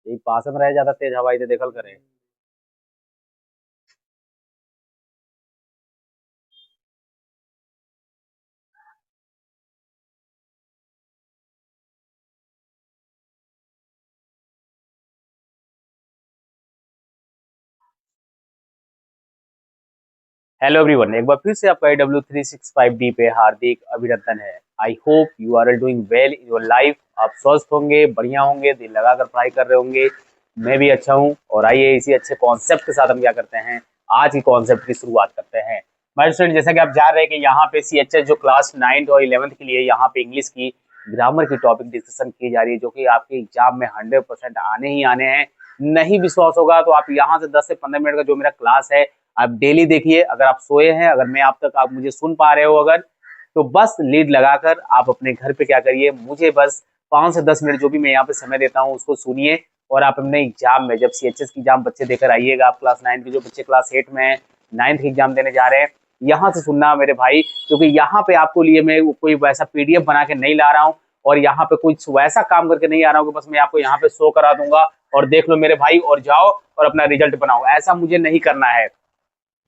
ये पास में रहे ज्यादा तेज हवाई से देखल करे। हेलो एवरीवन, एक बार फिर से आपका AW365D पे हार्दिक अभिनंदन है। I hope you are doing well in your life. आप स्वस्थ होंगे, बढ़िया होंगे, दिल लगाकर पढ़ाई कर रहे होंगे। मैं भी अच्छा हूँ। और आइए इसी अच्छे कॉन्सेप्ट के साथ हम क्या करते हैं, आज की कॉन्सेप्ट की शुरुआत करते हैं। माय स्टूडेंट, जैसा कि आप जान रहे हैं कि यहाँ पे CHS जो क्लास 9th और 11th के लिए यहाँ पे इंग्लिश की ग्रामर की टॉपिक डिस्कशन की जा रही है, जो कि आपके एग्जाम में 100% आने ही आने हैं। नहीं विश्वास होगा तो आप यहाँ से 10 से 15 मिनट का जो मेरा क्लास है आप डेली देखिए। अगर आप सोए हैं, अगर मैं आप तक आप मुझे सुन पा रहे हो अगर, तो बस लीड लगाकर आप अपने घर पे क्या करिए, मुझे बस 5 से 10 मिनट जो भी मैं यहाँ पे समय देता हूँ उसको सुनिए। और आप अपने एग्जाम में जब CHS की एग्जाम बच्चे देकर आइएगा, आप क्लास 9 के जो बच्चे क्लास 8 में है, 9th की एग्जाम देने जा रहे हैं, यहाँ से सुनना मेरे भाई। क्योंकि यहाँ पे आपको लिए मैं कोई वैसा PDF बना के नहीं ला रहा हूँ, और यहाँ पे कुछ वैसा काम करके नहीं आ रहा हूँ कि बस मैं आपको यहाँ पे शो करा दूंगा और देख लो मेरे भाई और जाओ और अपना रिजल्ट बनाओ। ऐसा मुझे नहीं करना है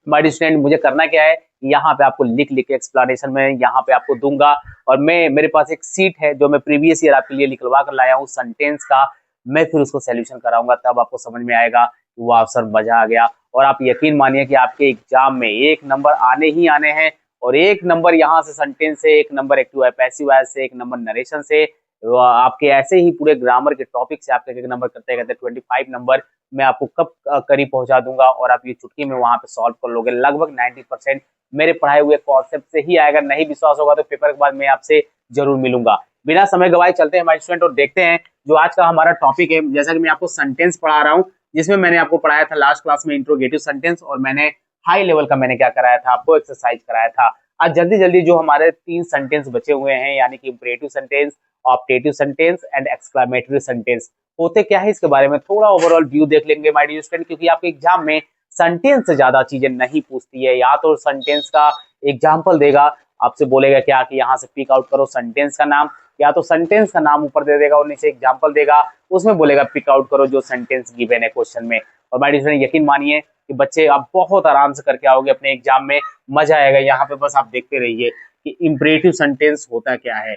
माय स्टूडेंट। मुझे करना क्या है, यहाँ पे आपको लिख लिख के एक्सप्लेनेशन में यहाँ पे आपको दूंगा। और मैं, मेरे पास एक सीट है जो मैं प्रीवियस ईयर आपके लिए निकलवा कर लाया हूँ सेंटेंस का। मैं फिर उसको सोल्यूशन कराऊंगा, तब आपको समझ में आएगा कि वाह सर मजा आ गया। और आप यकीन मानिए कि आपके एग्जाम में 1 नंबर आने ही आने हैं। और 1 नंबर यहाँ से सेंटेंस से, 1 नंबर एक्टिव पैसिव वॉइस से, 1 नंबर नरेशन से, आपके ऐसे ही पूरे ग्रामर के टॉपिक से आपके 1 नंबर करते करते 25 नंबर मैं आपको कब करीब पहुंचा दूंगा। और आप ये चुटकी में वहां पे सॉल्व कर लोगे। लगभग 90% मेरे पढ़ाए हुए कॉन्सेप्ट से ही आएगा। नहीं विश्वास होगा तो पेपर के बाद मैं आपसे जरूर मिलूंगा। बिना समय गवाए चलते हैं हमारे स्टूडेंट और देखते हैं जो आज का हमारा टॉपिक है। जैसा कि मैं आपको सेंटेंस पढ़ा रहा हूँ, जिसमें मैंने आपको पढ़ाया था लास्ट क्लास में इंट्रोगेटिव सेंटेंस, और मैंने हाई लेवल का मैंने क्या कराया था, आपको एक्सरसाइज कराया था। आज जल्दी जल्दी जो हमारे 3 सेंटेंस बचे हुए हैं, यानी कि imperative sentence, optative sentence and exclamatory sentence, होते क्या है इसके बारे में थोड़ा ओवरऑल व्यू देख लेंगे माय डियर स्टूडेंट। क्योंकि आपके एग्जाम में सेंटेंस से ज्यादा चीजें नहीं पूछती है। या तो सेंटेंस का एग्जाम्पल देगा, आपसे बोलेगा क्या कि यहाँ से पिक आउट करो सेंटेंस का नाम, या तो सेंटेंस का नाम ऊपर दे देगा और नीचे एग्जाम्पल देगा, उसमें बोलेगा पिक आउट करो जो सेंटेंस गिवन है क्वेश्चन में। और माय डियर स्टूडेंट यकीन मानिए कि बच्चे आप बहुत आराम से करके आओगे अपने एग्जाम में, मजा आएगा। यहाँ पे बस आप देखते रहिए कि इंपरेटिव सेंटेंस होता क्या है।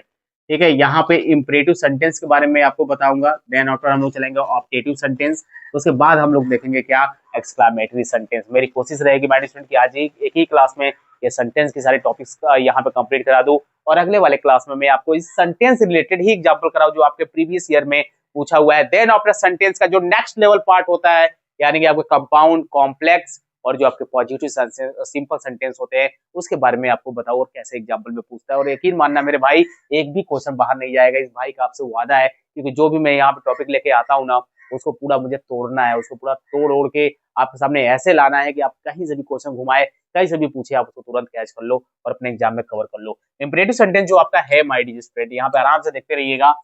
ठीक है, यहाँ पे इंपरेटिव सेंटेंस के बारे में आपको बताऊंगा। देन आफ्टर हम लोग चलेंगे ऑप्टेटिव सेंटेंस, उसके बाद हम लोग देखेंगे क्या, एक्सक्लेमेटरी सेंटेंस। मेरी कोशिश रहेगी माय स्टूडेंट की आज एक ही क्लास में ये सेंटेंस की सारे टॉपिक्स यहाँ पे कंप्लीट करा दूं, और अगले वाले क्लास में मैं आपको इस सेंटेंस रिलेटेड ही एग्जांपल कराऊं जो आपके प्रीवियस ईयर में पूछा हुआ है। देन आफ्टर सेंटेंस का जो नेक्स्ट लेवल पार्ट होता है, यानी कि आपके कंपाउंड, कॉम्प्लेक्स और जो आपके पॉजिटिव सिंपल सेंटेंस होते हैं, उसके बारे में आपको बताओ और कैसे एग्जाम्पल में पूछता है। और यकीन मानना मेरे भाई, एक भी क्वेश्चन बाहर नहीं जाएगा, इस भाई का आपसे वादा है। क्योंकि जो भी मैं यहाँ पे टॉपिक लेके आता हूँ ना, उसको पूरा मुझे तोड़ना है, उसको पूरा तोड़ ओड़ के आपके सामने ऐसे लाना है कि आप कहीं से भी क्वेश्चन घुमाए, कहीं से भी पूछे, आप उसको तुरंत कैच कर लो और अपने एग्जाम में कवर कर लो। इंपरेटिव सेंटेंस जो आपका है माय डियर स्टूडेंट, यहाँ पे आराम से देखते रहिएगा।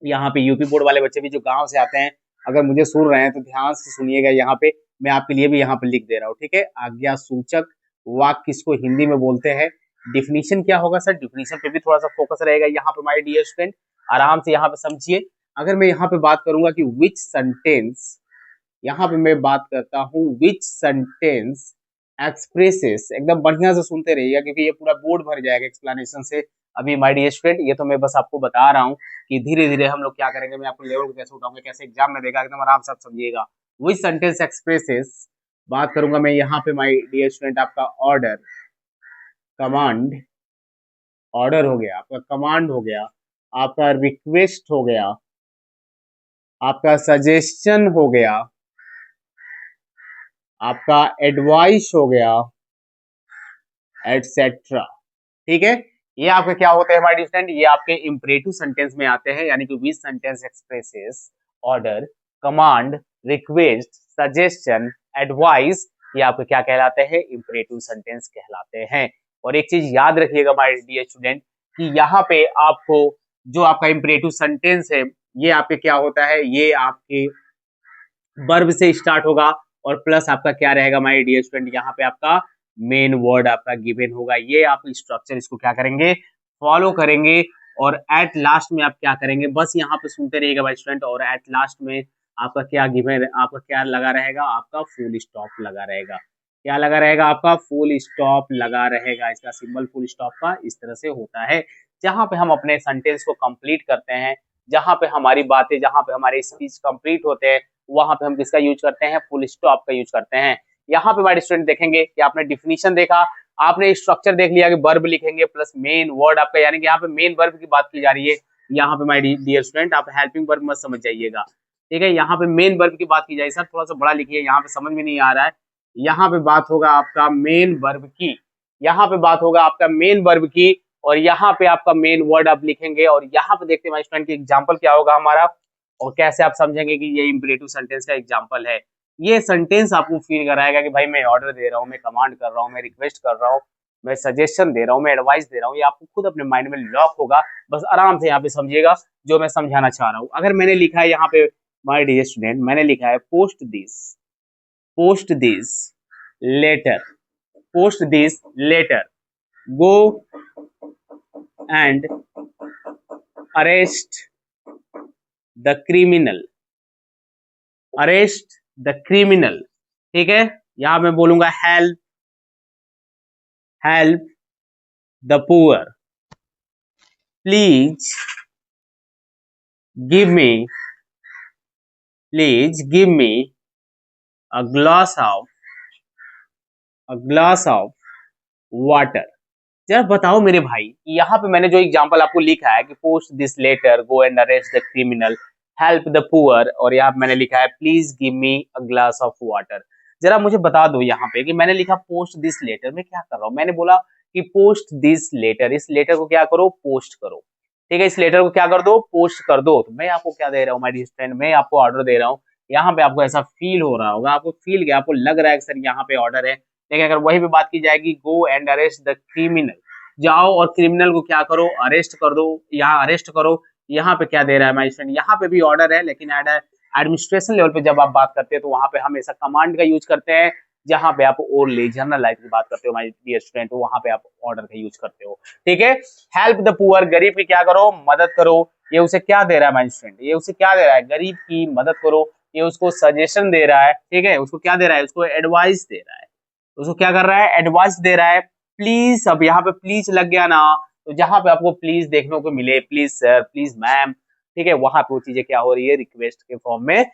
यहाँ पे यूपी बोर्ड वाले बच्चे भी जो गांव से आते हैं, अगर मुझे सुन रहे हैं तो ध्यान से सुनिएगा। यहाँ पे मैं आपके लिए भी यहाँ पे लिख दे रहा हूँ, ठीक है। आज्ञा सूचक वाक्य किसको हिंदी में बोलते हैं, डिफिनीशन क्या होगा सर, डिफिनीशन पे भी थोड़ा सा फोकस रहेगा यहाँ पे माय डियर स्टूडेंट। आराम से यहाँ पे समझिए। अगर मैं यहाँ पे बात करूंगा कि विच सेंटेंस, यहाँ पे मैं बात करता हूँ विच सेंटेंस एक्सप्रेसेस, एकदम बढ़िया से सुनते रहिएगा क्योंकि ये पूरा बोर्ड भर जाएगा एक्सप्लेनेशन से। अभी माय डियर स्टूडेंट, ये तो मैं बस आपको बता रहा हूँ कि धीरे धीरे हम लोग क्या करेंगे, मैं आपको लेवल को कैसे उठाऊंगा, कैसे एग्जाम में देगा, एकदम आराम से आप समझिएगा। विच सेंटेंस एक्सप्रेसेस, बात करूंगा मैं यहाँ पे माय डियर स्टूडेंट, आपका ऑर्डर, कमांड, ऑर्डर हो गया, आपका कमांड हो गया, आपका रिक्वेस्ट हो गया, आपका सजेशन हो गया, आपका एडवाइस हो गया, एटसेट्रा। ठीक है, ये आपके क्या होते हैं हमारे स्टूडेंट, ये आपके इंपरेटिव सेंटेंस में आते हैं। यानी कि विच sentence expresses order, command, request, suggestion, advice, ये आपके क्या कहलाते हैं, इंपरेटिव सेंटेंस कहलाते हैं। और एक चीज याद रखिएगा हमारे डियर स्टूडेंट कि यहाँ पे आपको जो आपका इंपरेटिव सेंटेंस है, ये आपके क्या होता है, ये आपके वर्ब से स्टार्ट होगा और प्लस आपका क्या रहेगा माय डियर स्टूडेंट, यहाँ पे आपका मेन वर्ड आपका गिवन होगा। ये आप स्ट्रक्चर इसको क्या करेंगे, फॉलो करेंगे। और एट लास्ट में आप क्या करेंगे, बस यहाँ पे सुनते रहिएगा भाई स्टूडेंट। और एट लास्ट में आपका क्या गिवन, आपका क्या लगा रहेगा, आपका फुल स्टॉप लगा रहेगा। क्या लगा रहेगा, आपका फुल स्टॉप लगा रहेगा। इसका सिंबल फुल स्टॉप का इस तरह से होता है, जहां पे हम अपने सेंटेंस को कंप्लीट करते हैं, जहां पे हमारी बातें, जहां पे हमारे स्पीच कंप्लीट होते हैं, वहां पे हम किसका यूज करते हैं, फुल स्टॉप का यूज करते हैं। यहाँ पे हमारे स्टूडेंट देखेंगे कि आपने डिफिनीशन देखा, आपने स्ट्रक्चर देख लिया कि वर्ब लिखेंगे प्लस मेन वर्ड आपका, यानी कि यहाँ पे मेन वर्ब की बात की जा रही है। यहाँ पे माय डियर स्टूडेंट आप हेल्पिंग वर्ब मत समझ जाइएगा, ठीक है। यहाँ पे मेन वर्ब की बात की जाए, सर थोड़ा सा बड़ा लिखिए, यहाँ पे समझ में नहीं आ रहा है। यहाँ पे बात होगा आपका मेन वर्ब की, यहाँ पे बात होगा आपका मेन वर्ब की, और यहाँ पे आपका मेन वर्ड आप लिखेंगे। और यहाँ पे देखते हैं हमारे स्टूडेंट की एग्जाम्पल क्या होगा हमारा, और कैसे आप समझेंगे कि ये इंपरेटिव सेंटेंस का एग्जाम्पल है। ये सेंटेंस आपको फील कराएगा कि भाई मैं ऑर्डर दे रहा हूँ, मैं कमांड कर रहा हूँ, मैं रिक्वेस्ट कर रहा हूँ, मैं सजेशन दे रहा हूँ, मैं एडवाइस दे रहा हूँ। ये आपको खुद अपने माइंड में लॉक होगा। बस आराम से यहाँ पे समझिएगा जो मैं समझाना चाह रहा हूँ। अगर मैंने लिखा है यहाँ पे माय डियर स्टूडेंट, मैंने लिखा है post this letter, post this letter, go and arrest the criminal, arrest the criminal, ठीक है। यहां मैं बोलूंगा help, help the poor, please give me, please give me a glass of, a glass of water. जरा बताओ मेरे भाई, यहाँ पे मैंने जो एग्जांपल आपको लिखा है कि post this letter, go and arrest the criminal, help the poor, और यहाँ पे मैंने लिखा है please give me a glass of water. जरा मुझे बता दो यहाँ पे कि मैंने लिखा पोस्ट दिस लेटर, में क्या कर रहा हूँ, मैंने बोला कि पोस्ट दिस लेटर, इस लेटर को क्या करो, पोस्ट करो, ठीक है। इस लेटर को क्या कर दो, पोस्ट कर दो। तो मैं आपको क्या दे रहा हूँ माय डियर फ्रेंड, मैं आपको ऑर्डर दे रहा हूँ। यहाँ पे आपको ऐसा फील हो रहा होगा, आपको फील क्या, आपको लग रहा है कि सर यहाँ पे ऑर्डर है। लेकिन अगर वही भी बात की जाएगी, गो एंड अरेस्ट द क्रिमिनल, जाओ और क्रिमिनल को क्या करो, अरेस्ट कर दो। यहाँ अरेस्ट करो, यहाँ पे क्या दे रहा है माय फ्रेंड, यहाँ पे भी ऑर्डर है, लेकिन एडमिनिस्ट्रेशन लेवल पे जब आप बात करते हैं तो वहां पे हमेशा कमांड का यूज करते हैं। जहां पे आप ओरली जनरल लाइफ की बात करते हो माय डियर स्टूडेंट, वहां पे आप ऑर्डर का यूज करते हो, ठीक है। हेल्प द पुअर, गरीब की क्या करो, मदद करो। ये उसे क्या दे रहा है माय स्टूडेंट, ये उसे क्या दे रहा है, गरीब की मदद करो। ये उसको सजेशन दे रहा है, ठीक है। उसको क्या दे रहा है, उसको एडवाइस दे रहा है, उसको क्या कर रहा है, एडवाइस दे रहा है। प्लीज, अब यहाँ पे प्लीज लग गया ना, तो जहां पे आपको प्लीज देखने को मिले, प्लीज सर, प्लीज मैम, ठीक है, वहां पे वो चीजें क्या हो रही है, रिक्वेस्ट के फॉर्म में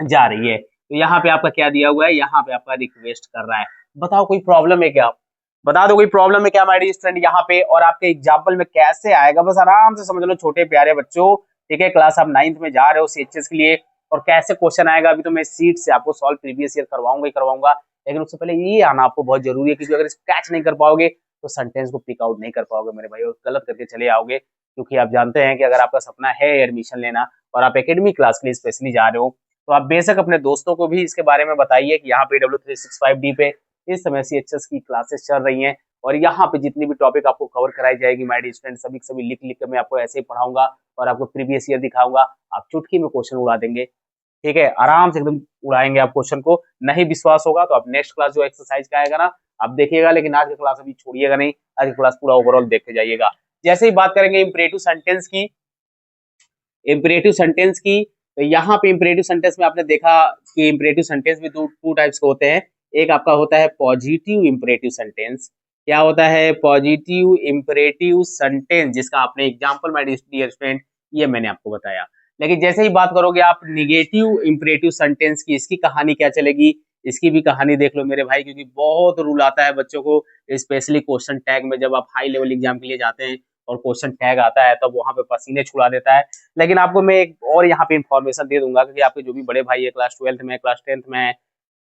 जा रही है। तो यहाँ पे आपका क्या दिया हुआ है, यहाँ पे आपका रिक्वेस्ट कर रहा है। बताओ कोई प्रॉब्लम है क्या, बता दो कोई प्रॉब्लम है क्या माय डियर स्टूडेंट यहाँ पे, और आपके एग्जाम्पल में कैसे आएगा, बस आराम से समझ लो छोटे प्यारे बच्चों, ठीक है। क्लास आप 9th में जा रहे हो सीएचएस के लिए, और कैसे क्वेश्चन आएगा अभी तो मैं सीट से आपको सॉल्व प्रीवियस ईयर करवाऊंगा ही करवाऊंगा, लेकिन उससे पहले ये आना आपको बहुत जरूरी है, क्योंकि अगर इसको कैच नहीं कर पाओगे तो सेंटेंस को पिक आउट नहीं कर पाओगे मेरे भाई, और गलत करके चले आओगे। क्योंकि आप जानते हैं कि अगर आपका सपना है एडमिशन लेना और आप एकेडमी क्लास के लिए स्पेशली जा रहे हो, तो आप बेशक अपने दोस्तों को भी इसके बारे में बताइए कि यहाँ पे W365D पे इस समय सीएचएस की क्लासेस चल रही हैं, और यहाँ पे जितनी भी टॉपिक आपको कवर कराई जाएगी माय डियर स्टूडेंट, सभी सभी लिख लिख कर मैं आपको ऐसे ही पढ़ाऊंगा और आपको प्रीवियस ईयर दिखाऊंगा। आप चुटकी में क्वेश्चन उड़ा देंगे, ठीक है, आराम से एकदम उड़ाएंगे आप क्वेश्चन को। नहीं विश्वास होगा तो आप नेक्स्ट क्लास जो एक्सरसाइज का आएगा ना, आप देखिएगा, लेकिन आज की क्लास अभी छोड़िएगा नहीं, आज की क्लास पूरा ओवरऑल देख के जाइएगा। जैसे ही बात करेंगे इंपरेटिव सेंटेंस की, इंपरेटिव सेंटेंस की, तो यहाँ पे इंपरेटिव सेंटेंस में आपने देखा कि इंपरेटिव सेंटेंस भी टू टाइप्स के होते हैं। एक आपका होता है पॉजिटिव इंपरेटिव सेंटेंस। क्या होता है, पॉजिटिव इंपरेटिव सेंटेंस, जिसका आपने एग्जांपल माय डियर स्टूडेंट ये मैंने आपको बताया। लेकिन जैसे ही बात करोगे आप निगेटिव इंपरेटिव सेंटेंस की, इसकी कहानी क्या चलेगी, इसकी भी कहानी देख लो मेरे भाई, क्योंकि बहुत रूल आता है बच्चों को, स्पेशली क्वेश्चन टैग में जब आप हाई लेवल एग्जाम के लिए जाते हैं और क्वेश्चन टैग आता है तब वहां पे पसीने छुड़ा देता है। लेकिन आपको मैं एक और यहाँ पे इंफॉर्मेशन दे दूंगा, क्योंकि आपके जो भी बड़े भाई है क्लास 12th में, क्लास 10th में है,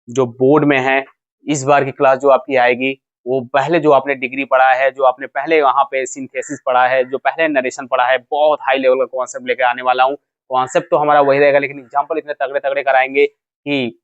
जो बोर्ड में है, इस बार की क्लास जो आपकी आएगी, वो पहले जो आपने डिग्री पढ़ा है, जो आपने पहले वहाँ पे सिंथेसिस पढ़ा है, जो पहले नरेशन पढ़ा है, बहुत हाई लेवल का कॉन्सेप्ट लेकर आने वाला हूँ। कॉन्सेप्ट तो हमारा वही रहेगा, लेकिन एग्जाम्पल इतने तगड़े तगड़े कराएंगे कि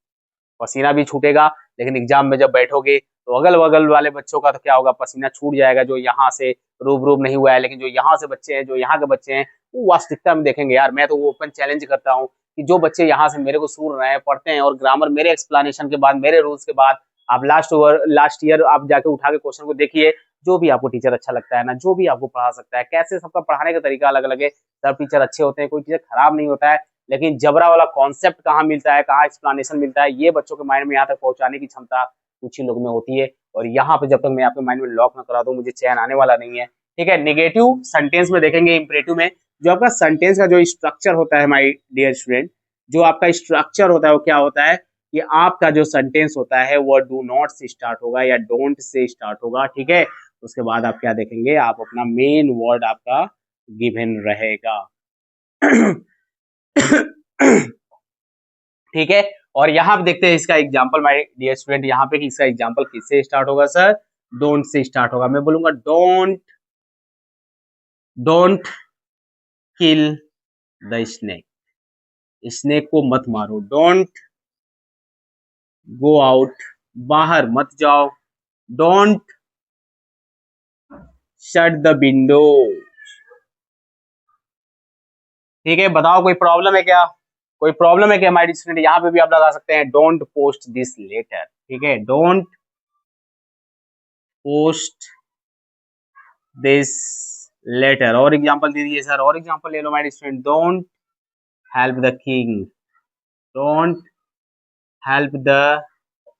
पसीना भी छूटेगा, लेकिन एग्जाम में जब बैठोगे तो अगल बगल वाले बच्चों का तो क्या होगा, पसीना छूट जाएगा, जो यहाँ से रूब नहीं हुआ है। लेकिन जो यहाँ से बच्चे हैं, जो यहाँ के बच्चे हैं, वो वास्तविकता में देखेंगे यार। मैं तो वो ओपन चैलेंज करता हूँ कि जो बच्चे यहाँ से मेरे को सुन रहे हैं, पढ़ते हैं, और ग्रामर मेरे एक्सप्लेनेशन के बाद, मेरे रूल्स के बाद, आप लास्ट ईयर आप जाके उठा के क्वेश्चन को देखिए, जो भी आपको टीचर अच्छा लगता है ना, जो भी आपको पढ़ा सकता है, कैसे सबका पढ़ाने का तरीका अलग अलग है, सब टीचर अच्छे होते हैं, कोई टीचर खराब नहीं होता है। लेकिन जबरा वाला कॉन्सेप्ट कहाँ मिलता है, कहाँ एक्सप्लेनेशन मिलता है, ये बच्चों के माइंड में यहाँ तक पहुंचाने की क्षमता कुछ ही लोग में होती है। और यहाँ पे जब तक मैं आपके माइंड में लॉक ना करा दूं, मुझे चैन आने वाला नहीं है। ठीक है, नेगेटिव सेंटेंस में देखेंगे, इंपरेटिव में जो आपका सेंटेंस का जो स्ट्रक्चर होता है माय डियर स्टूडेंट, जो आपका स्ट्रक्चर होता है वो क्या होता है कि आपका जो सेंटेंस होता है वो डू नॉट से स्टार्ट होगा या डोंट से स्टार्ट होगा। ठीक है, उसके बाद आप क्या देखेंगे, आप अपना मेन वर्ड आपका गिवन रहेगा। ठीक है, और यहाँ पे देखते हैं इसका एग्जांपल माय डियर स्टूडेंट, यहाँ पे कि इसका एग्जांपल किससे स्टार्ट होगा सर, डोंट से स्टार्ट होगा। मैं बोलूंगा don't kill the snake, snake को मत मारो। डोंट गो आउट, बाहर मत जाओ। Don't shut the window. ठीक है, बताओ कोई प्रॉब्लम है क्या, कोई प्रॉब्लम है क्या हमारी स्टूडेंट? यहाँ पे भी आप लगा सकते हैं डोंट पोस्ट दिस लेटर। ठीक है, डोंट पोस्ट दिस लेटर। और एग्जांपल दे दीजिए सर, और एग्जांपल ले लो हमारी student. Don't help the king, don't help the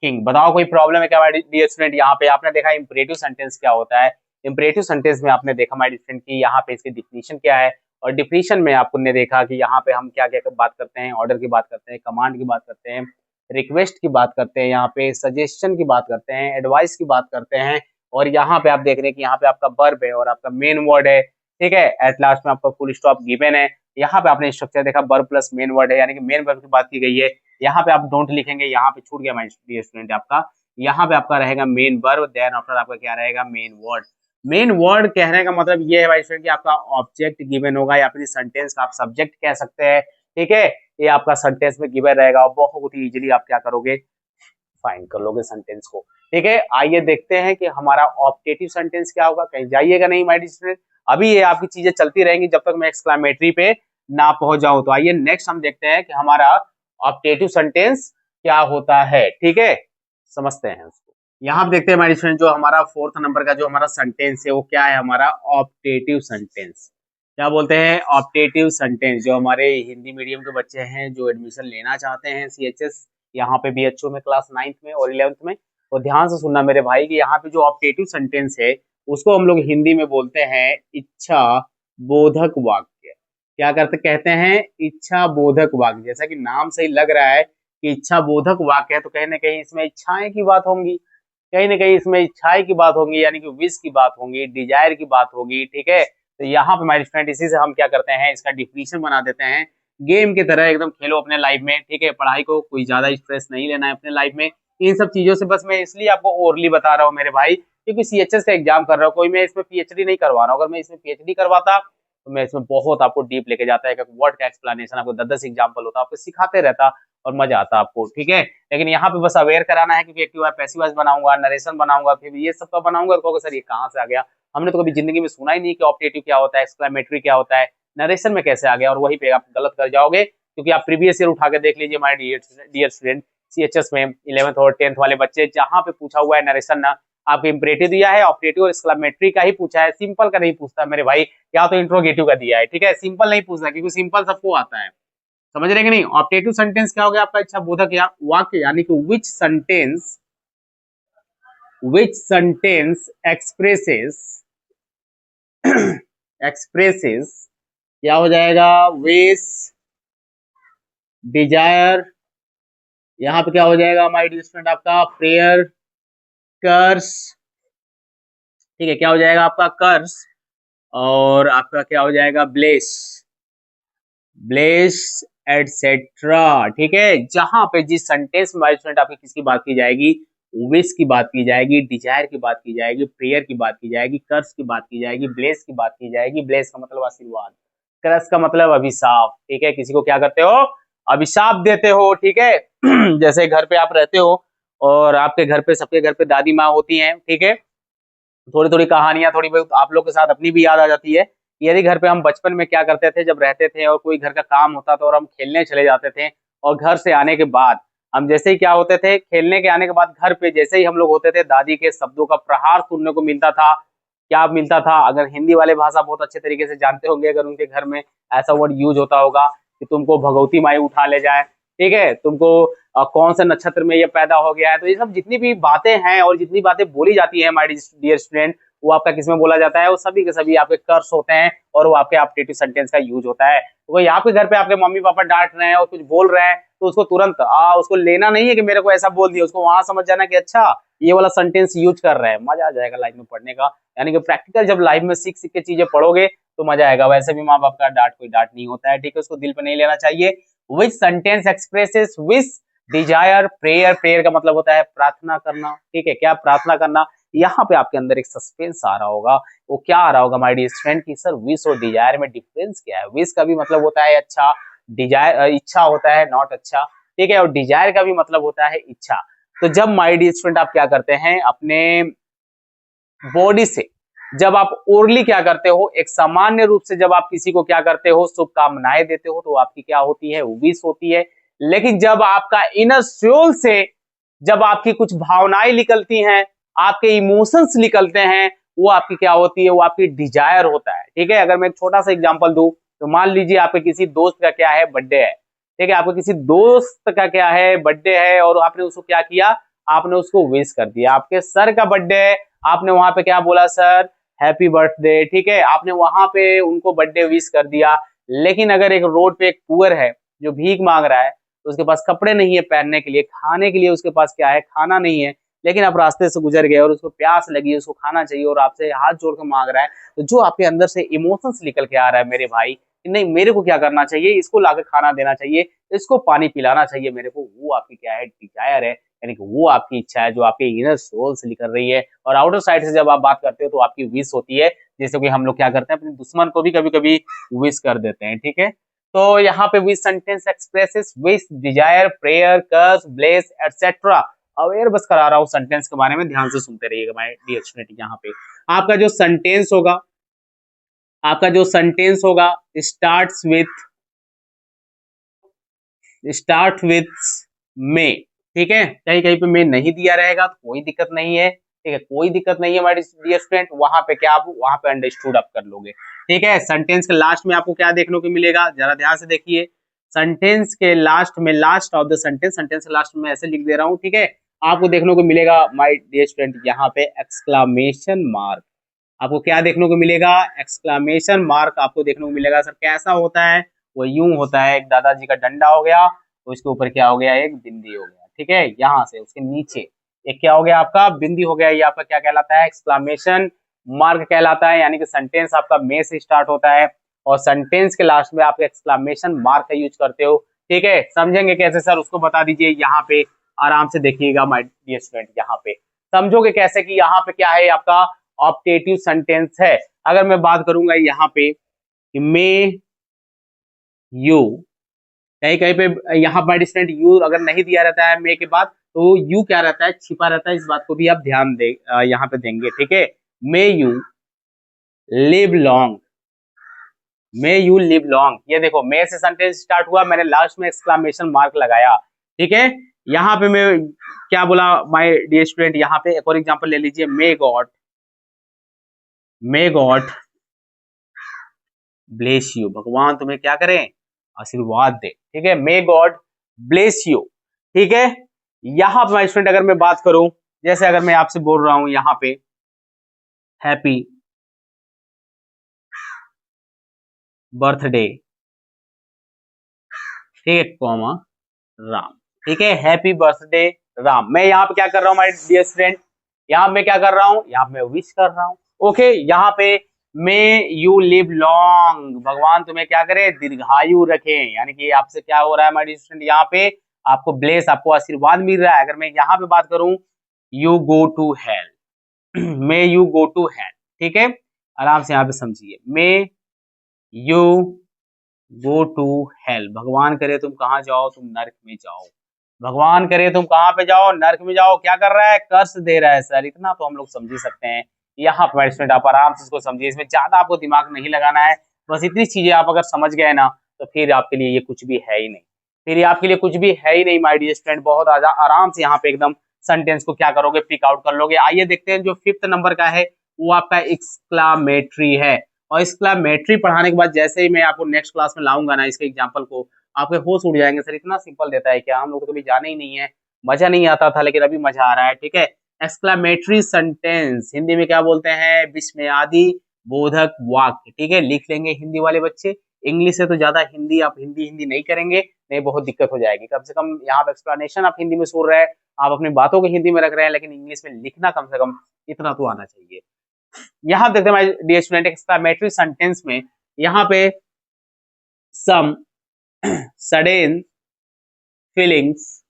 king. बताओ कोई प्रॉब्लम है क्या हमारे डियर स्टूडेंट? यहाँ पे आपने देखा इंपरेटिव सेंटेंस क्या होता है। इंपरेटिव सेंटेंस में आपने देखा हमारे स्टूडेंट की यहाँ पे इसकी डिफिनीशन क्या है, और डिफिनीशन में आपने देखा कि यहाँ पे हम क्या क्या बात करते हैं, ऑर्डर की बात करते हैं, कमांड की बात करते हैं, रिक्वेस्ट की बात करते हैं, यहाँ पे सजेशन की बात करते हैं, एडवाइस की बात करते हैं, और यहाँ पे आप देख रहे हैं कि यहाँ पे आपका वर्ब है और आपका मेन वर्ड है। ठीक है, एट लास्ट में आपका फुल स्टॉप गिवन है। यहाँ पे आपने स्ट्रक्चर देखा, वर्ब प्लस मेन वर्ड है, यानी कि मेन वर्ब की बात की गई है। यहाँ पे आप डोंट लिखेंगे, यहाँ पे छूट गया माय डियर स्टूडेंट आपका, यहाँ पे आपका रहेगा मेन वर्ब, देन आफ्टर आपका क्या रहेगा, मेन वर्ड। मेन वर्ड कहने का मतलब ये है भाई स्टूडेंट कि आपका ऑब्जेक्ट गिवन होगा या फिर सेंटेंस का आप सब्जेक्ट कह सकते हैं। ठीक है, ये आपका सेंटेंस में गिवन रहेगा और बहुत ही इजीली आप क्या करोगे, फाइंड कर लोगे सेंटेंस को। ठीक है, आइए देखते हैं कि हमारा ऑप्टेटिव सेंटेंस क्या होगा। कहीं जाइएगा नहीं माय डियर स्टूडेंट, अभी ये आपकी चीजें चलती रहेंगी जब तक मैं एक्सक्लेमेटरी पे ना पहुंच जाऊं। तो आइए नेक्स्ट हम देखते हैं कि हमारा ऑप्टेटिव सेंटेंस क्या होता है। ठीक है, समझते हैं उसको। यहाँ पे देखते हैं हमारे स्टूडेंट, जो हमारा 4th नंबर का जो हमारा सेंटेंस है वो क्या है, हमारा ऑप्टेटिव सेंटेंस। क्या बोलते हैं, ऑप्टेटिव सेंटेंस। जो हमारे हिंदी मीडियम के बच्चे हैं जो एडमिशन लेना चाहते हैं सीएचएस, यहाँ पे बीएचयू में क्लास 9th में और 11th में, तो ध्यान से सुनना मेरे भाई कि यहाँ पे जो ऑप्टेटिव सेंटेंस है उसको हम लोग हिंदी में बोलते हैं इच्छा बोधक वाक्य। क्या करते कहते हैं, इच्छा बोधक वाक्य। जैसा कि नाम से ही लग रहा है कि इच्छा बोधक वाक्य है, तो कहीं ना कहीं इसमें इच्छाएं की बात होंगी, कहीं ना कहीं इसमें इच्छाएं की बात होगी, यानी कि विश की बात होगी, डिजायर की बात होगी। ठीक है, तो यहाँ पे हमारे स्टूडेंट इसी से हम क्या करते हैं, इसका डिफिनीशन बना देते हैं गेम की तरह। एकदम खेलो अपने लाइफ में। ठीक है, पढ़ाई को कोई ज्यादा स्ट्रेस नहीं लेना है अपने लाइफ में इन सब चीजों से। बस मैं इसलिए आपको ओरली बता रहा हूँ मेरे भाई, क्योंकि सीएचएस का एग्जाम कर रहा हूँ, कोई मैं इसमें पीएचडी नहीं करवा रहा हूँ। अगर मैं इसमें पीएचडी करवाता तो मैं इसमें बहुत आपको डीप लेके जाता है, वर्ड का एक्सप्लेनेशन आपको 10-10 एग्जाम्पल होता, आपको सिखाते रहता और मजा आता आपको। ठीक है, लेकिन यहाँ पे बस अवेयर कराना है, क्योंकि एक्टिव पैसिव वॉइस बनाऊंगा, नरेशन बनाऊंगा, फिर ये सब का बनाऊंगा, तो सर ये कहाँ से आ गया, हमने तो कभी जिंदगी में सुना ही नहीं कि ऑप्टेटिव क्या होता है, एक्सक्लेमेटरी क्या होता है, नरेशन में कैसे आ गया, और वहीं पे आप गलत कर जाओगे। क्योंकि आप प्रीवियस ईयर उठा के देख लीजिए हमारे डियर स्टूडेंट, सीएचएस में 11th और 10th वाले बच्चे, जहां पे पूछा हुआ है नरेशन ना आपको इंपरेटिव दिया है, ऑप्टेटिव और एक्सक्लेमेटरी का ही पूछा है, सिंपल का नहीं पूछता मेरे भाई, या तो इंट्रोगेटिव का दिया है। ठीक है, सिंपल नहीं पूछता, क्योंकि सिंपल सबको आता है। समझ रहे कि नहीं? ऑप्टेटिव सेंटेंस क्या हो गया आपका, इच्छा बोधक या वाक्य, यानी कि which sentence expresses क्या हो जाएगा, wish, desire, यहाँ पे क्या हो जाएगा माय डियर स्टूडेंट आपका प्रेयर, कर्स। ठीक है, क्या हो जाएगा आपका कर्स, और आपका क्या हो जाएगा ब्लेस एटसेट्रा। ठीक है, जहां पे जिस सेंटेंस में माय स्टूडेंट आपकी किसकी बात की जाएगी, विश की बात की जाएगी, डिजायर की बात की जाएगी, प्रेयर की बात की जाएगी, कर्स की बात की जाएगी, ब्लेस की बात की जाएगी। ब्लेस का मतलब आशीर्वाद, कर्स का मतलब अभिशाप। ठीक है, किसी को क्या करते हो, अभिशाप देते हो। ठीक है, जैसे घर पे आप रहते हो और आपके घर पे, सबके घर पे दादी माँ होती हैं। ठीक है, थोड़ी थोड़ी कहानियां थोड़ी बहुत आप लोग के साथ अपनी भी याद आ जाती है। यदि घर पे हम बचपन में क्या करते थे, जब रहते थे और कोई घर का काम होता था और हम खेलने चले जाते थे, और घर से आने के बाद हम जैसे ही क्या होते थे, खेलने के आने के बाद घर पे जैसे ही हम लोग होते थे, दादी के शब्दों का प्रहार सुनने को मिलता था। क्या मिलता था, अगर हिंदी वाले भाषा बहुत अच्छे तरीके से जानते होंगे, अगर उनके घर में ऐसा वर्ड यूज होता होगा, कि तुमको भगवती माई उठा ले जाए, ठीक है, तुमको कौन से नक्षत्र में ये पैदा हो गया है। तो ये सब जितनी भी बातें हैं और जितनी बातें बोली जाती है माय डियर स्टूडेंट, वो आपका किसमें बोला जाता है, वो सभी के सभी आपके कर्स होते हैं और वो आपके अपडेटिव सेंटेंस का यूज होता है। तो कोई आपके घर पे आपके मम्मी पापा डांट रहे हैं और कुछ बोल रहे हैं तो उसको तुरंत उसको लेना नहीं है कि मेरे को ऐसा बोल दिया, उसको वहां समझ जाना कि अच्छा ये वाला सेंटेंस यूज कर रहे हैं। मजा आ जाएगा लाइफ में पढ़ने का, यानी कि प्रैक्टिकल जब लाइफ में सीख सीख के चीजें पढ़ोगे तो मजा आएगा। वैसे भी माँ बाप का डांट कोई डांट नहीं होता है, ठीक है, उसको दिल पे नहीं लेना चाहिए। विच sentence expresses wish desire prayer, prayer का मतलब होता है प्रार्थना करना, ठीक है, क्या प्रार्थना करना। यहाँ पे आपके अंदर एक सस्पेंस आ रहा होगा, वो क्या आ रहा होगा माय डियर स्टूडेंट कि सर विश और डिजायर में डिफरेंस क्या है। विश का भी मतलब होता है अच्छा, डिजायर इच्छा होता है, नॉट अच्छा, ठीक है, और डिजायर का भी मतलब होता है इच्छा। तो जब माय डियर स्टूडेंट आप क्या करते हैं अपने बॉडी से, जब आप ओरली क्या करते हो, एक सामान्य रूप से जब आप किसी को क्या करते हो, शुभकामनाएं देते हो, तो आपकी क्या होती है, विश होती है। लेकिन जब आपका इनर सोल से जब आपकी कुछ भावनाएं निकलती हैं, आपके इमोशंस निकलते हैं, वो आपकी क्या होती है, वो आपकी डिजायर होता है, ठीक है। अगर मैं एक छोटा सा एग्जांपल दूं तो मान लीजिए आपके किसी दोस्त का क्या है, बर्थडे है, ठीक है, आपके किसी दोस्त का क्या है, बर्थडे है, और आपने उसको क्या किया, आपने उसको विश कर दिया। आपके सर का बर्थडे है, आपने वहां पे क्या बोला, सर हैप्पी बर्थडे, ठीक है, आपने वहां पे उनको बर्थडे विश कर दिया। लेकिन अगर एक रोड पे एक पुअर है जो भीख मांग रहा है, तो उसके पास कपड़े नहीं है पहनने के लिए, खाने के लिए उसके पास क्या है, खाना नहीं है, लेकिन आप रास्ते से गुजर गए और उसको प्यास लगी, उसको खाना चाहिए और आपसे हाथ जोड़ के मांग रहा है, तो जो आपके अंदर से इमोशंस निकल के आ रहा है मेरे भाई, नहीं मेरे को क्या करना चाहिए, इसको लाके खाना देना चाहिए, इसको पानी पिलाना चाहिए मेरे को, वो आपकी क्या है, डिजायर है, यानी कि वो आपकी इच्छा है जो आपके इनर सोल से निकल रही है। और आउटर साइड से जब आप बात करते हो तो आपकी विश होती है, जैसे कि हम लोग क्या करते हैं अपने दुश्मन को भी कभी कभी विश कर देते हैं, ठीक है। तो यहाँ पे which sentence expresses wish desire prayer curse bless etcetera. अवेयर बस करा रहा हूँ सेंटेंस के बारे में, ध्यान से सुनते रहिएगा माय डियर स्टूडेंट। यहाँ पे आपका जो सेंटेंस होगा, आपका जो सेंटेंस होगा स्टार्ट विथ मे, ठीक है, कहीं कहीं पे मे नहीं दिया रहेगा तो कोई दिक्कत नहीं है, ठीक है, कोई दिक्कत नहीं है हमारे डियर स्टूडेंट। वहां पे क्या आप वहां पे अंडरस्टूड आप कर लोगे, ठीक है। सेंटेंस के लास्ट में आपको क्या देखने को मिलेगा, जरा ध्यान से देखिए, सेंटेंस के लास्ट में, last of the sentence, sentence के लास्ट में ऐसे लिख दे रहा हूँ, ठीक है, आपको देखने को मिलेगा माय डियर स्टूडेंट यहाँ पे एक्सक्लामेशन मार्क। आपको क्या देखने को मिलेगा, एक्सक्लामेशन मार्क आपको देखने को मिलेगा। सर कैसा होता है, वो यूं होता है, एक दादाजी का डंडा हो गया, तो इसके ऊपर क्या हो गया, एक बिंदी हो गया, ठीक है, यहाँ से उसके नीचे एक क्या हो गया, आपका बिंदी हो गया, ये आपका क्या कहलाता है, एक्सक्लामेशन मार्क कहलाता है। यानी कि सेंटेंस आपका मे से स्टार्ट होता है और सेंटेंस के लास्ट में आप एक्सक्लामेशन मार्क का यूज करते हो, ठीक है। समझेंगे कैसे सर, उसको बता दीजिए, यहाँ पे आराम से देखिएगा माय डियर स्टूडेंट, यहाँ पे समझोगे कैसे कि यहाँ पे क्या है, आपका ऑप्टेटिव सेंटेंस है। अगर मैं बात करूंगा यहाँ पे मे यू, कहीं कहीं पे यहाँ पर स्टूडेंट यू अगर नहीं दिया रहता है मे के बाद, तो यू क्या रहता है, छिपा रहता है, इस बात को भी आप ध्यान दे यहाँ पे देंगे, ठीक है। May you live long, may you live long, ये देखो मे से सेंटेंस स्टार्ट हुआ, मैंने लास्ट में एक्सक्लामेशन मार्क लगाया, ठीक है। यहाँ पे मैं क्या बोला माय डियर स्टूडेंट, यहाँ पे एक और एग्जांपल ले लीजिए, मे गॉड ब्लेस यू, भगवान तुम्हें क्या करें, आशीर्वाद दे, ठीक है, मे गॉड ब्लेस यू, ठीक है। यहाँ पे माय स्टूडेंट अगर मैं बात करूं, जैसे अगर मैं आपसे बोल रहा हूं यहाँ पे हैप्पी बर्थडे, ठीक है, कॉमा राम, ठीक है, हैप्पी बर्थडे राम। मैं यहाँ पे क्या कर रहा हूँ माय डियर स्टूडेंट, यहाँ पे क्या कर रहा हूँ, यहाँ पे विश कर रहा हूँ, ओके। यहाँ पे मे यू लिव लॉन्ग, भगवान तुम्हें क्या करे, दीर्घायु रखे, यानी कि आपसे क्या हो रहा है माय डियर स्टूडेंट, यहाँ पे आपको ब्लेस, आपको आशीर्वाद मिल रहा है। अगर मैं यहाँ पे बात करूं, you go to hell, may you go to hell, ठीक है, आराम से यहाँ पे समझिए, may you go to hell, भगवान करे तुम कहाँ जाओ, तुम नर्क में जाओ, भगवान करे तुम कहाँ पे जाओ, नर्क में जाओ। क्या कर रहा है, कर्ज दे रहा है सर, इतना तो हम लोग समझ ही सकते हैं। यहाँ पर स्टूडेंट आप आराम से इसको समझिए, इसमें ज्यादा आपको दिमाग नहीं लगाना है, बस इतनी चीजें आप अगर समझ गए ना तो फिर आपके लिए ये कुछ भी है ही नहीं, फिर ये आपके लिए कुछ भी है ही नहीं माय डियर स्टूडेंट। बहुत आराम से यहाँ पे एकदम सेंटेंस को क्या करोगे, पिक आउट कर लोगे। आइए देखते हैं जो 5th नंबर का है वो आपका एक्सक्लामेटरी है, और एक्सक्लेमेटरी पढ़ाने के बाद जैसे ही मैं आपको नेक्स्ट क्लास में लाऊंगा ना इसके एग्जाम्पल को, आपके होश उड़ जाएंगे, सर इतना सिंपल देता है क्या, हम लोग तो कभी जाने ही नहीं है, मजा नहीं आता था लेकिन अभी मजा आ रहा है। ठीक है, एक्सक्लेमेटरी सेंटेंस हिंदी में क्या बोलते हैं, विस्मयादि बोधक वाक्य। ठीक है, लिख लेंगे हिंदी वाले बच्चे, इंग्लिश से तो ज्यादा हिंदी, आप हिंदी हिंदी नहीं करेंगे, नहीं बहुत दिक्कत हो जाएगी। कम से कम यहाँ पे एक्सप्लेनेशन आप हिंदी में सुन रहे हैं, आप अपनी बातों को हिंदी में रख रहे हैं, लेकिन इंग्लिश में लिखना कम से कम इतना तो आना चाहिए। यहाँ देखते हैं डियर स्टूडेंट, एक्सक्लेमेटरी सेंटेंस में यहाँ पे some sudden feelings,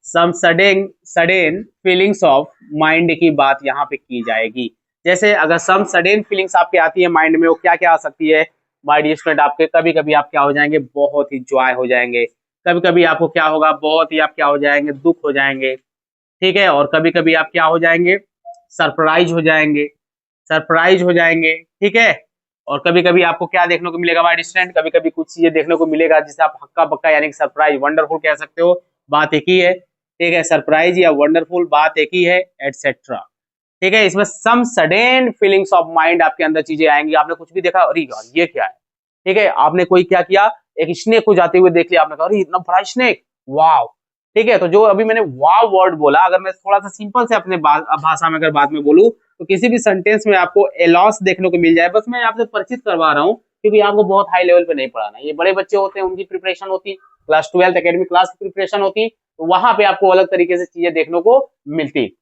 some sudden feelings of mind की बात यहाँ पे की जाएगी। जैसे अगर सम सडन फीलिंग्स आपके आती है माइंड में, वो क्या क्या आ सकती है माय डियर स्टूडेंट, आपके कभी कभी आप क्या हो जाएंगे, बहुत ही जॉय हो जाएंगे, कभी कभी आपको क्या होगा, बहुत ही आप क्या हो जाएंगे, दुख हो जाएंगे। ठीक है, और कभी कभी आप क्या हो जाएंगे, सरप्राइज हो जाएंगे, सरप्राइज हो जाएंगे। ठीक है, और कभी कभी आपको क्या देखने को मिलेगा माय डियर स्टूडेंट, कभी कभी कुछ चीजें देखने को मिलेगा जिसे आप हक्का बक्का यानी कि सरप्राइज वंडरफुल कह सकते हो, बात एक ही है। ठीक है, सरप्राइज या वंडरफुल बात एक ही है, एटसेट्रा। ठीक है, इसमें some sudden feelings of mind आपके अंदर चीजें आएंगी, आपने कुछ भी देखा, अरे यार ये क्या है। ठीक है, आपने कोई क्या किया, एक स्नेक को जाते हुए देख लिया, आपने कहा अरे इतना बड़ा स्नेक, वाव। ठीक है, तो जो अभी मैंने वाव वर्ड बोला, अगर मैं थोड़ा सा सिंपल से अपने भाषा में अगर बात में बोलूं, तो किसी भी सेंटेंस में आपको एलॉस देखने को मिल जाए, बस मैं आपसे परिचित करवा रहा हूँ, क्योंकि आपको बहुत हाई लेवल पे नहीं पढ़ाना, ये बड़े बच्चे होते हैं, उनकी प्रिपरेशन होती, क्लास 12 एकेडमिक क्लास की प्रिपरेशन होती, तो वहां पे आपको अलग तरीके से चीजें देखने को मिलती।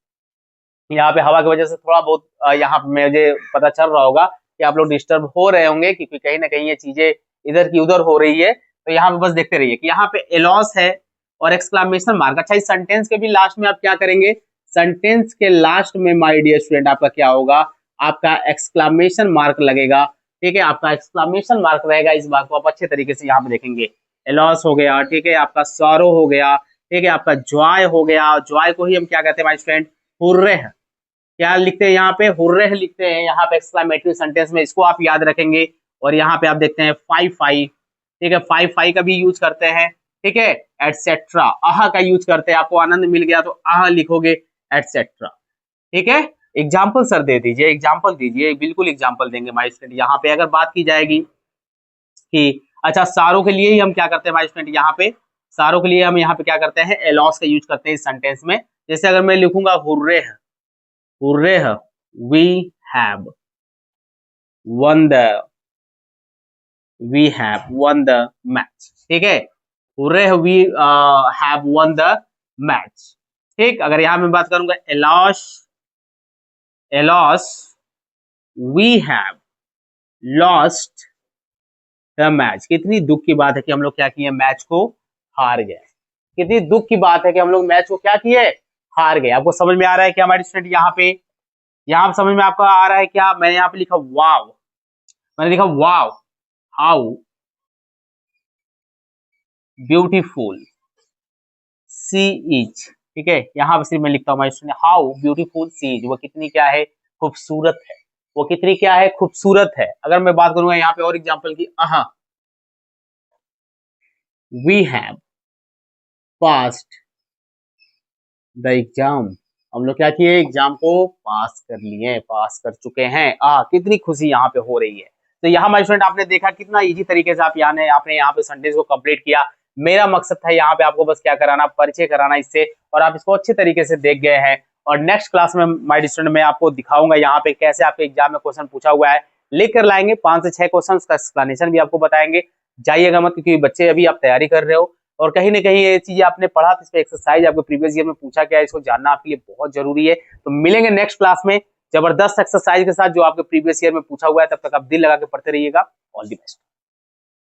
यहाँ पे हवा की वजह से थोड़ा बहुत यहाँ पे मुझे पता चल रहा होगा कि आप लोग डिस्टर्ब हो रहे होंगे, क्योंकि कहीं ना कहीं ये चीजें इधर की उधर हो रही है, तो यहाँ पे बस देखते रहिए कि यहाँ पे एलॉस है और एक्सक्लेमेशन मार्क। अच्छा, इस सेंटेंस के भी लास्ट में आप क्या करेंगे, सेंटेंस के लास्ट में माय डियर स्टूडेंट आपका क्या होगा, आपका एक्सक्लेमेशन मार्क लगेगा। ठीक है, आपका एक्सक्लेमेशन मार्क रहेगा, इस बात को आप अच्छे तरीके से यहाँ पे देखेंगे। एलॉस हो गया, ठीक है, आपका सॉरो हो गया, ठीक है, आपका जॉय हो गया, जॉय को ही हम क्या कहते हैं माय स्टूडेंट, हुर्रेह। क्या लिखते हैं यहाँ पे, हुर्रेह लिखते हैं यहाँ पे एक्सक्लेमेटरी सेंटेंस में, इसको आप याद रखेंगे। और यहाँ पे आप देखते हैं फाई फाई, ठीक है, फाई फाई का भी यूज करते हैं। ठीक है, एटसेट्रा, आह का यूज करते हैं, आपको आनंद मिल गया तो आह लिखोगे, एटसेट्रा। ठीक है, एग्जाम्पल सर दे दीजिए, एग्जाम्पल दीजिए, बिल्कुल एग्जाम्पल देंगे माय स्टूडेंट। यहाँ पे अगर बात की जाएगी कि अच्छा सारों के लिए ही हम क्या करते हैं माय स्टूडेंट, यहाँ पे सारों के लिए हम यहाँ पे क्या करते हैं, एलॉस का यूज करते हैं इस सेंटेंस में। जैसे अगर मैं लिखूंगा हुर्रेह, हुर्रेह we have won the match। ठीक है, हुर्रेह we have won the match। ठीक, अगर यहां मैं बात करूंगा एलॉस, एलॉस we have lost the match। कितनी दुख की बात है कि हम लोग क्या किए, मैच को हार गए। कितनी दुख की बात है कि हम लोग मैच को क्या किए, हार गए। आपको समझ में आ रहा है कि हमारे स्टूडेंट यहाँ पे, यहाँ समझ में आपको आ रहा है क्या, मैंने यहाँ पे लिखा वाव, मैंने लिखा वाव, हाउ ब्यूटीफुल सी इज। ठीक है, यहाँ पे सिर्फ मैं लिखता हूँ हाउ ब्यूटीफुल सी इज, वो कितनी क्या है, खूबसूरत है, वो कितनी क्या है, खूबसूरत है। अगर मैं बात करूंगा यहाँ पे और एग्जांपल की, we have passed the exam, हम लोग क्या किए, एग्जाम को पास कर लिए, पास कर चुके हैं। कितनी खुशी यहाँ पे हो रही है। तो यहाँ माय स्टूडेंट आपने देखा कितना इजी तरीके से आपने यहाँ पे सेंटेंस को कंप्लीट किया। मेरा मकसद था यहाँ पे आपको बस क्या कराना, परिचय कराना इससे, और आप इसको अच्छे तरीके से देख गए हैं। और नेक्स्ट क्लास में माय स्टूडेंट मैं आपको दिखाऊंगा यहाँ पे कैसे आपके एग्जाम में क्वेश्चन पूछा हुआ है, लिख कर लाएंगे 5 से 6 क्वेश्चन का एक्सप्लेनेशन भी आपको बताएंगे। जाइएगा मत, क्योंकि बच्चे अभी आप तैयारी कर रहे हो और कहीं ना कहीं ये चीजें आपने पढ़ा, तो इस पे एक्सरसाइज आपको प्रीवियस ईयर में पूछा गया है, इसको जानना आपके लिए बहुत जरूरी है। तो मिलेंगे नेक्स्ट क्लास में जबरदस्त एक्सरसाइज के साथ जो आपके प्रीवियस ईयर में पूछा हुआ है। तब तक आप दिल लगा के पढ़ते रहिएगा। All the best.